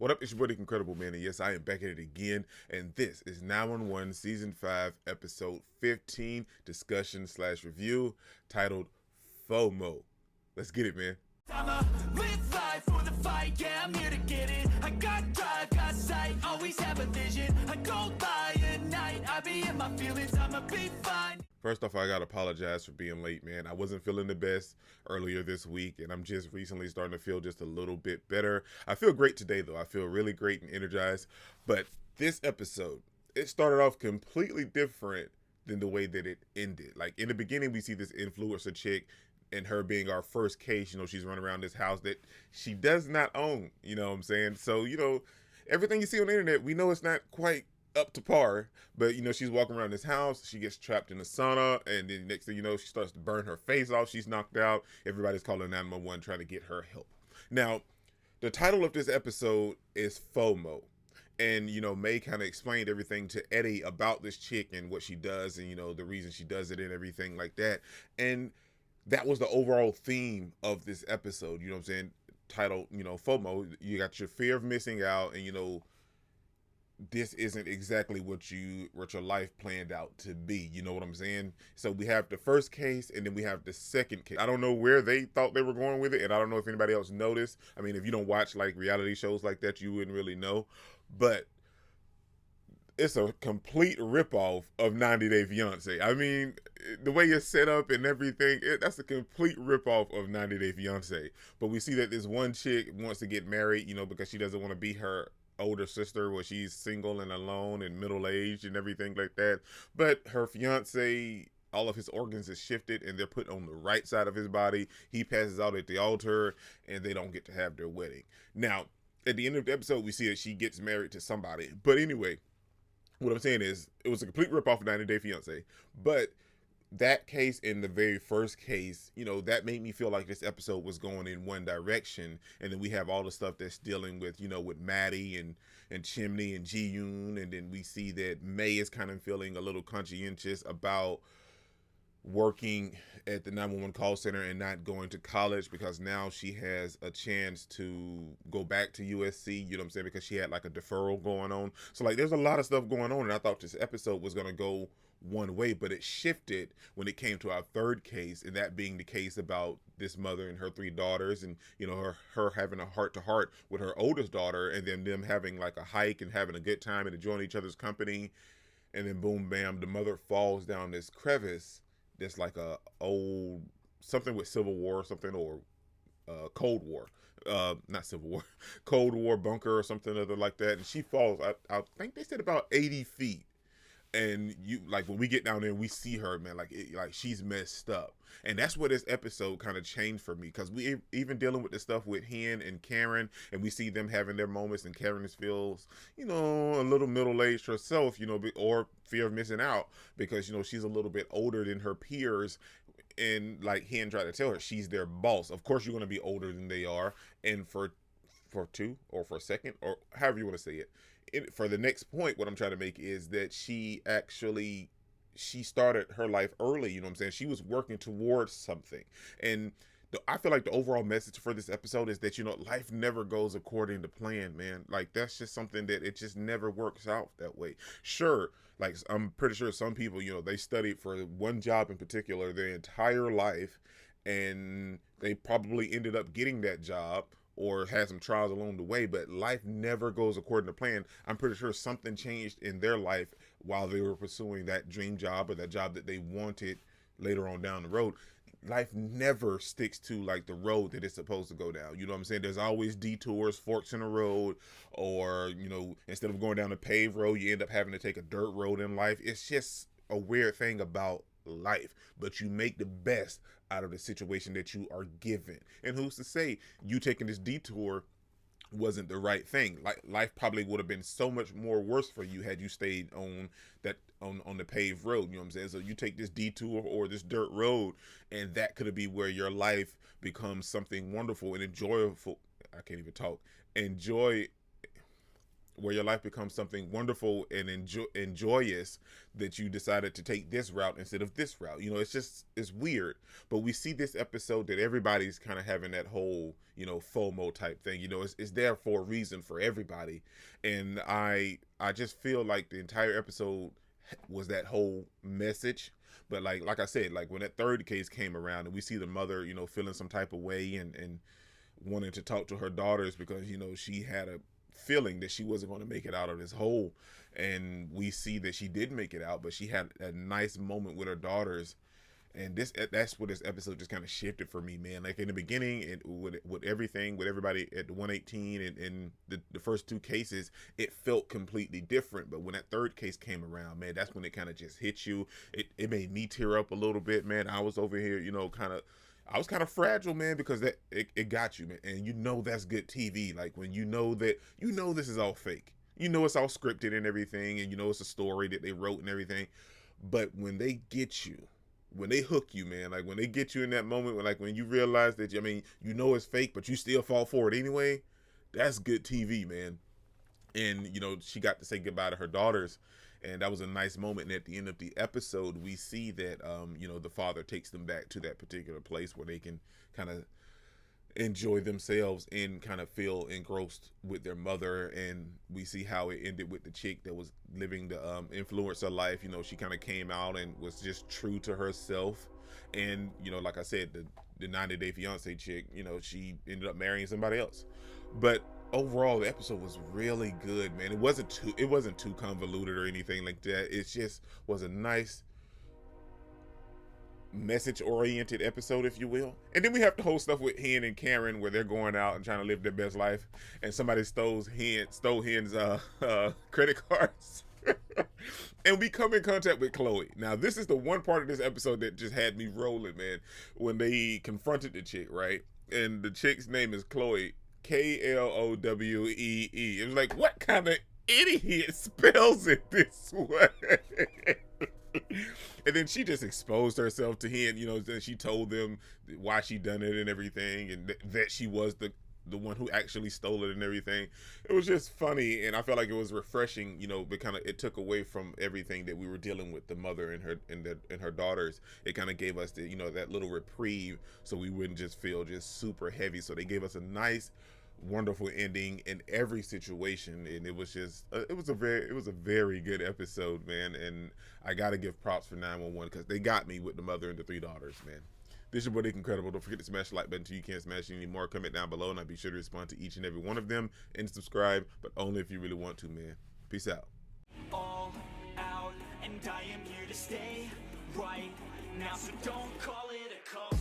What up? It's your boy, the Incredible Man, and yes, I am back at it again. And this is 911 Season 5, Episode 15, discussion slash review, titled FOMO. Let's get it, man. I'ma live life for the fight, yeah, I'm here to get it. I got drive, got sight, always have a vision. I go by at night, I be in my feelings, I'ma be fine. First off, I gotta apologize for being late, man. I wasn't feeling the best earlier this week, and I'm just recently starting to feel just a little bit better. I feel great today, though. I feel really great and energized. But this episode, it started off completely different than the way that it ended. Like, in the beginning, we see this influencer chick and her being our first case. She's running around this house that she does not own, you know what I'm saying? So, everything you see on the internet, we know it's not quite up to par, but she's walking around this house, she gets trapped in the sauna, and then next thing you know, she starts to burn her face off, she's knocked out, everybody's calling 911 trying to get her help. Now, the title of this episode is FOMO. And, May kind of explained everything to Eddie about this chick and what she does and, the reason she does it and everything like that. And that was the overall theme of this episode, you know what I'm saying? Titled, FOMO. You got your fear of missing out, and, this isn't exactly what your life planned out to be. You know what I'm saying? So we have the first case, and then we have the second case. I don't know where they thought they were going with it, and I don't know if anybody else noticed. I mean, if you don't watch like reality shows like that, you wouldn't really know. But it's a complete ripoff of 90 Day Fiance. I mean, the way it's set up and everything, that's a complete ripoff of 90 Day Fiance. But we see that this one chick wants to get married, because she doesn't want to be her older sister where she's single and alone and middle-aged and everything like that. But her fiance, all of his organs is shifted and they're put on the right side of his body. He passes out at the altar and they don't get to have their wedding. Now, at the end of the episode, we see that she gets married to somebody. But anyway, what I'm saying is, it was a complete ripoff of 90 Day Fiance. But that case and the very first case, that made me feel like this episode was going in one direction. And then we have all the stuff that's dealing with, with Maddie and Chimney and Ji-yoon. And then we see that May is kind of feeling a little conscientious about working at the 911 call center and not going to college because now she has a chance to go back to USC, you know what I'm saying, because she had like a deferral going on. So like there's a lot of stuff going on, and I thought this episode was going to go one way, but it shifted when it came to our third case, and that being the case about this mother and her three daughters, and her having a heart-to-heart with her oldest daughter, and then them having like a hike and having a good time and enjoying each other's company. And then boom bam, the mother falls down this crevice that's like a old something with Civil War or something, or Cold War, not Civil War, Cold War bunker or something other like that, and she falls, I think they said about 80 feet. And when we get down there and we see her, man, like she's messed up. And that's where this episode kind of changed for me, because we even dealing with the stuff with Hen and Karen, and we see them having their moments, and Karen feels, a little middle-aged herself, or fear of missing out because, she's a little bit older than her peers. And like Hen tried to tell her, she's their boss. Of course you're going to be older than they are. And for two or for a second, or however you want to say it, for the next point, what I'm trying to make is that she started her life early, you know what I'm saying? She was working towards something. And I feel like the overall message for this episode is that, life never goes according to plan, man. Like, that's just something that it just never works out that way. Sure, like, I'm pretty sure some people, they studied for one job in particular their entire life, and they probably ended up getting that job or had some trials along the way, but life never goes according to plan. I'm pretty sure something changed in their life while they were pursuing that dream job or that job that they wanted later on down the road. Life never sticks to like the road that it's supposed to go down. You know what I'm saying? There's always detours, forks in the road, or, instead of going down a paved road, you end up having to take a dirt road in life. It's just a weird thing about life, but you make the best out of the situation that you are given. And who's to say you taking this detour wasn't the right thing? Like, life probably would have been so much more worse for you had you stayed on the paved road, you know what I'm saying? So you take this detour or this dirt road, and that could be where your life becomes something wonderful and enjoyable. I can't even talk. where your life becomes something wonderful and joyous, that you decided to take this route instead of this route. You know, it's weird. But we see this episode that everybody's kind of having that whole, you know, FOMO type thing. You know, it's there for a reason for everybody. And I just feel like the entire episode was that whole message. But like I said, like when that third case came around and we see the mother, you know, feeling some type of way and wanting to talk to her daughters because, you know, she had a feeling that she wasn't going to make it out of this hole, and we see that she did make it out, but she had a nice moment with her daughters. And that's what this episode just kind of shifted for me, man. Like in the beginning, and with everything, with everybody at the 118 and the first two cases, it felt completely different. But when that third case came around, man, that's when it kind of just hit you. It made me tear up a little bit, man. I was over here, you know, I was kind of fragile, man, because it got you, man. And you know that's good TV. Like when you know this is all fake. You know it's all scripted and everything, and you know it's a story that they wrote and everything. But when they get you, when they hook you, man, like when they get you in that moment, when you realize that, I mean, you know it's fake, but you still fall for it anyway, that's good TV, man. And, you know, she got to say goodbye to her daughters, and that was a nice moment. And at the end of the episode, we see that, you know, the father takes them back to that particular place where they can kind of enjoy themselves and kind of feel engrossed with their mother. And we see how it ended with the chick that was living the influencer life. You know, she kind of came out and was just true to herself. And, you know, like I said, the 90 Day Fiance chick, you know, she ended up marrying somebody else. But overall, the episode was really good, man. It wasn't too convoluted or anything like that. It just was a nice message-oriented episode, if you will. And then we have the whole stuff with Hen and Karen where they're going out and trying to live their best life, and somebody stole Hen's credit cards. And we come in contact with KLOWEE. Now, this is the one part of this episode that just had me rolling, man. When they confronted the chick, right? And the chick's name is KLOWEE, KLOWEE. It was like, what kind of idiot spells it this way? And then she just exposed herself to him, you know, then she told them why she done it and everything, and that she was the one who actually stole it and everything. It was just funny, and I felt like it was refreshing, you know, but kind of it took away from everything that we were dealing with the mother and her daughters. It kind of gave us the, you know, that little reprieve, so we wouldn't just feel just super heavy. So they gave us a nice, wonderful ending in every situation, and it was just it was a very good episode, man. And I gotta give props for 911 because they got me with the mother and the three daughters, man. This is your boy Nick Incredible. Don't forget to smash the like button so you can't smash it anymore. Comment down below and I'll be sure to respond to each and every one of them, and subscribe, but only if you really want to, man. Peace out. All out, and I am here to stay right now, so don't call it a call.